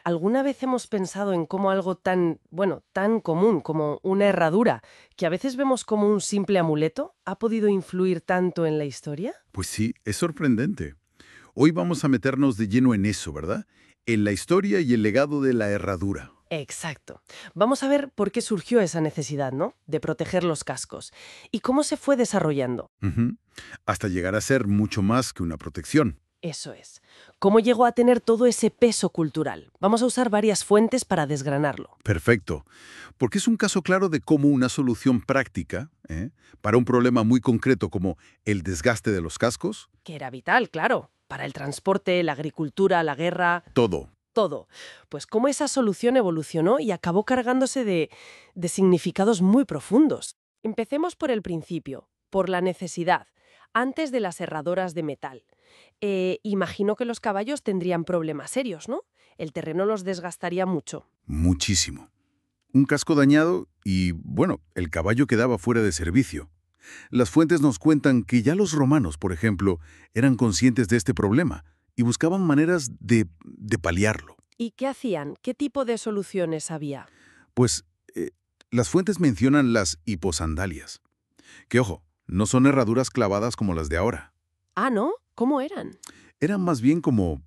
¿Alguna vez hemos pensado en cómo algo tan, bueno, tan común como una herradura, que a veces vemos como un simple amuleto, ha podido influir tanto en la historia? Pues sí, es sorprendente. Hoy vamos a meternos de lleno en eso, ¿verdad? En la historia y el legado de la herradura. Exacto. Vamos a ver por qué surgió esa necesidad, ¿no? De proteger los cascos. Y cómo se fue desarrollando. Ujú. Hasta llegar a ser mucho más que una protección. Eso es. ¿Cómo llegó a tener todo ese peso cultural? Vamos a usar varias fuentes para desgranarlo. Perfecto. Porque es un caso claro de cómo una solución práctica, para un problema muy concreto como el desgaste de los cascos, Que era vital, claro, para el transporte, la agricultura, la guerra, todo. todo. Pues cómo esa solución evolucionó y acabó cargándose de significados muy profundos. Empecemos por el principio, por la necesidad, antes de las herradoras de metal. Imagino que los caballos tendrían problemas serios, ¿no? El terreno los desgastaría mucho. Muchísimo. Un casco dañado y, bueno, el caballo quedaba fuera de servicio. Las fuentes nos cuentan que ya los romanos, por ejemplo, eran conscientes de este problema y buscaban maneras de paliarlo. ¿Y qué hacían? ¿Qué tipo de soluciones había? Pues las fuentes mencionan las hiposandalias, que ojo, no son herraduras clavadas como las de ahora. Ah, ¿no? ¿Cómo eran? Eran más bien como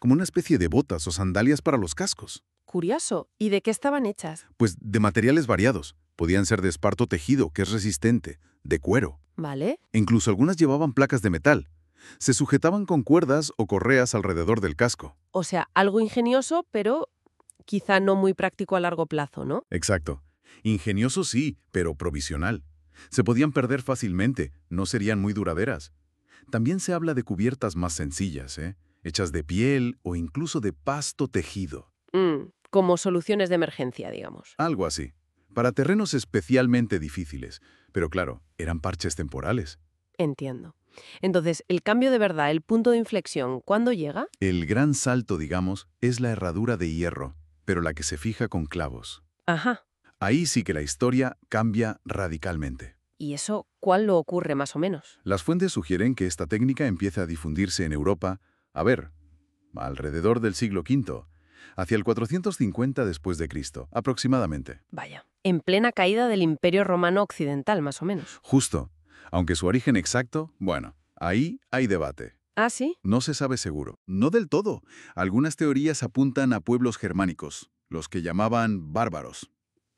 una especie de botas o sandalias para los cascos. Curioso. ¿Y de qué estaban hechas? Pues de materiales variados. Podían ser de esparto tejido, que es resistente, de cuero. ¿Vale? E incluso algunas llevaban placas de metal. Se sujetaban con cuerdas o correas alrededor del casco. O sea, algo ingenioso, pero quizá no muy práctico a largo plazo, ¿no? Exacto. Ingenioso sí, pero provisional. Se podían perder fácilmente, no serían muy duraderas. También se habla de cubiertas más sencillas, hechas de piel o incluso de pasto tejido. Como soluciones de emergencia, digamos. Algo así. Para terrenos especialmente difíciles. Pero claro, eran parches temporales. Entiendo. Entonces, el cambio de verdad, el punto de inflexión, ¿cuándo llega? El gran salto, digamos, es la herradura de hierro, pero la que se fija con clavos. Ajá. Ahí sí que la historia cambia radicalmente. ¿Y eso cuándo ocurre más o menos? Las fuentes sugieren que esta técnica empieza a difundirse en Europa, a ver, alrededor del siglo V, hacia el 450 después de Cristo, aproximadamente. Vaya. En plena caída del Imperio Romano Occidental, más o menos. Justo, aunque su origen exacto, bueno, ahí hay debate. ¿Ah, sí? No se sabe seguro, no del todo. Algunas teorías apuntan a pueblos germánicos, los que llamaban bárbaros.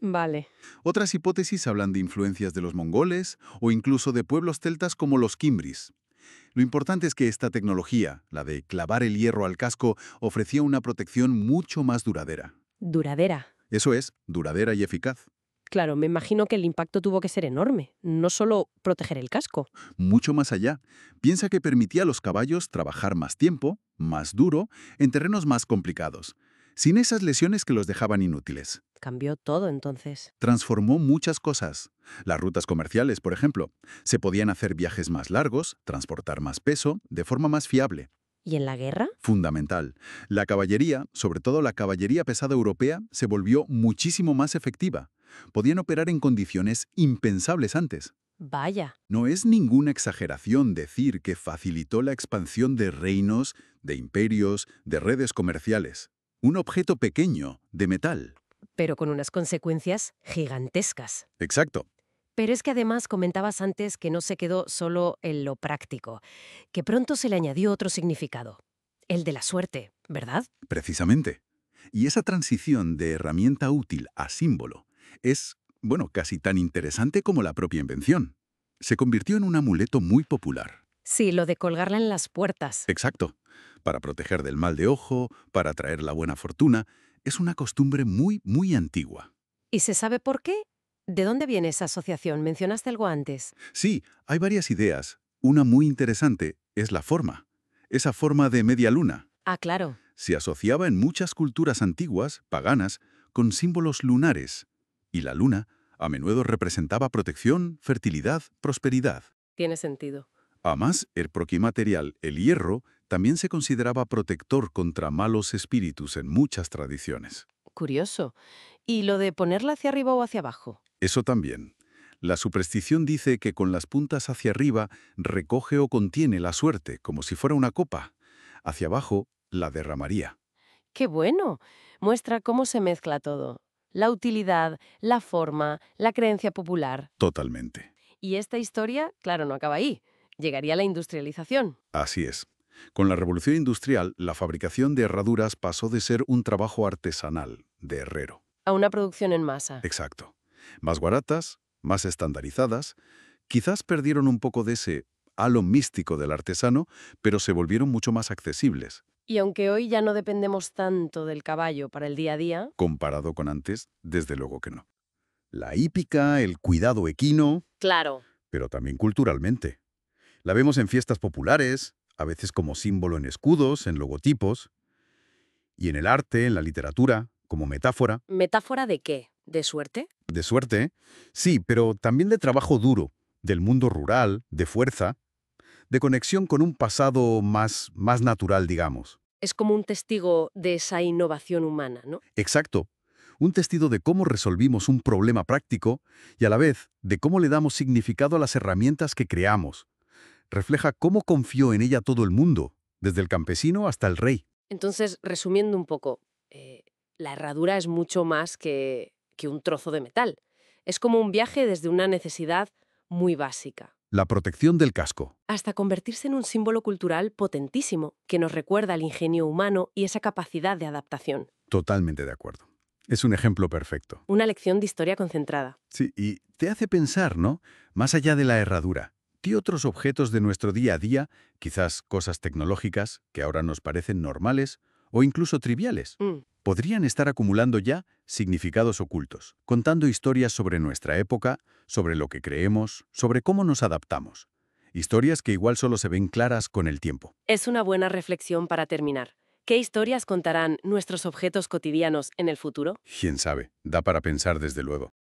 Vale. Otras hipótesis hablan de influencias de los mongoles o incluso de pueblos celtas como los kimbris. Lo importante es que esta tecnología, la de clavar el hierro al casco, ofrecía una protección mucho más duradera. Duradera. Eso es, duradera y eficaz. Claro, me imagino que el impacto tuvo que ser enorme. No solo proteger el casco. Mucho más allá. Piensa que permitía a los caballos trabajar más tiempo, más duro, en terrenos más complicados, sin esas lesiones que los dejaban inútiles. Cambió todo entonces. Transformó muchas cosas. Las rutas comerciales, por ejemplo. Se podían hacer viajes más largos, transportar más peso, de forma más fiable. ¿Y en la guerra? Fundamental. La caballería, sobre todo la caballería pesada europea, se volvió muchísimo más efectiva. Podían operar en condiciones impensables antes. Vaya. No es ninguna exageración decir que facilitó la expansión de reinos, de imperios, de redes comerciales. Un objeto pequeño, de metal. Pero con unas consecuencias gigantescas. Exacto. Pero es que además comentabas antes que no se quedó solo en lo práctico, que pronto se le añadió otro significado, el de la suerte, ¿verdad? Precisamente. Y esa transición de herramienta útil a símbolo es, bueno, casi tan interesante como la propia invención. Se convirtió en un amuleto muy popular. Sí, lo de colgarla en las puertas. Exacto. Para proteger del mal de ojo, para atraer la buena fortuna, es una costumbre muy, muy antigua. ¿Y se sabe por qué? ¿De dónde viene esa asociación? ¿Mencionaste algo antes? Sí, hay varias ideas. Una muy interesante es la forma. Esa forma de media luna. Ah, claro. Se asociaba en muchas culturas antiguas, paganas, con símbolos lunares. Y la luna a menudo representaba protección, fertilidad, prosperidad. Tiene sentido. Además, el proquimaterial, el hierro, también se consideraba protector contra malos espíritus en muchas tradiciones. Curioso. ¿Y lo de ponerla hacia arriba o hacia abajo? Eso también. La superstición dice que con las puntas hacia arriba recoge o contiene la suerte, como si fuera una copa. Hacia abajo la derramaría. ¡Qué bueno! Muestra cómo se mezcla todo. La utilidad, la forma, la creencia popular. Totalmente. Y esta historia, claro, no acaba ahí. Llegaría la industrialización. Así es. Con la revolución industrial, la fabricación de herraduras pasó de ser un trabajo artesanal, de herrero. A una producción en masa. Exacto. Más baratas, más estandarizadas, quizás perdieron un poco de ese halo místico del artesano, pero se volvieron mucho más accesibles. Y aunque hoy ya no dependemos tanto del caballo para el día a día, Comparado con antes, desde luego que no. La hípica, el cuidado equino, claro, pero también culturalmente. La vemos en fiestas populares, a veces como símbolo en escudos, en logotipos, y en el arte, en la literatura, como metáfora. ¿metáfora de qué? ¿De suerte? De suerte, sí, pero también de trabajo duro, del mundo rural, de fuerza, de conexión con un pasado más natural, digamos. Es como un testigo de esa innovación humana, ¿no? Exacto. Un testigo de cómo resolvimos un problema práctico y a la vez de cómo le damos significado a las herramientas que creamos. Refleja cómo confió en ella todo el mundo, desde el campesino hasta el rey. Entonces, resumiendo un poco, la herradura es mucho más que un trozo de metal. Es como un viaje desde una necesidad muy básica, La protección del casco. hasta convertirse en un símbolo cultural potentísimo que nos recuerda al ingenio humano y esa capacidad de adaptación. Totalmente de acuerdo. Es un ejemplo perfecto. Una lección de historia concentrada. Sí, y te hace pensar, ¿no? Más allá de la herradura, ¿qué otros objetos de nuestro día a día, quizás cosas tecnológicas que ahora nos parecen normales o incluso triviales, Mm. podrían estar acumulando ya significados ocultos, contando historias sobre nuestra época, sobre lo que creemos, sobre cómo nos adaptamos? Historias que igual solo se ven claras con el tiempo. Es una buena reflexión para terminar. ¿Qué historias contarán nuestros objetos cotidianos en el futuro? Quién sabe, da para pensar desde luego.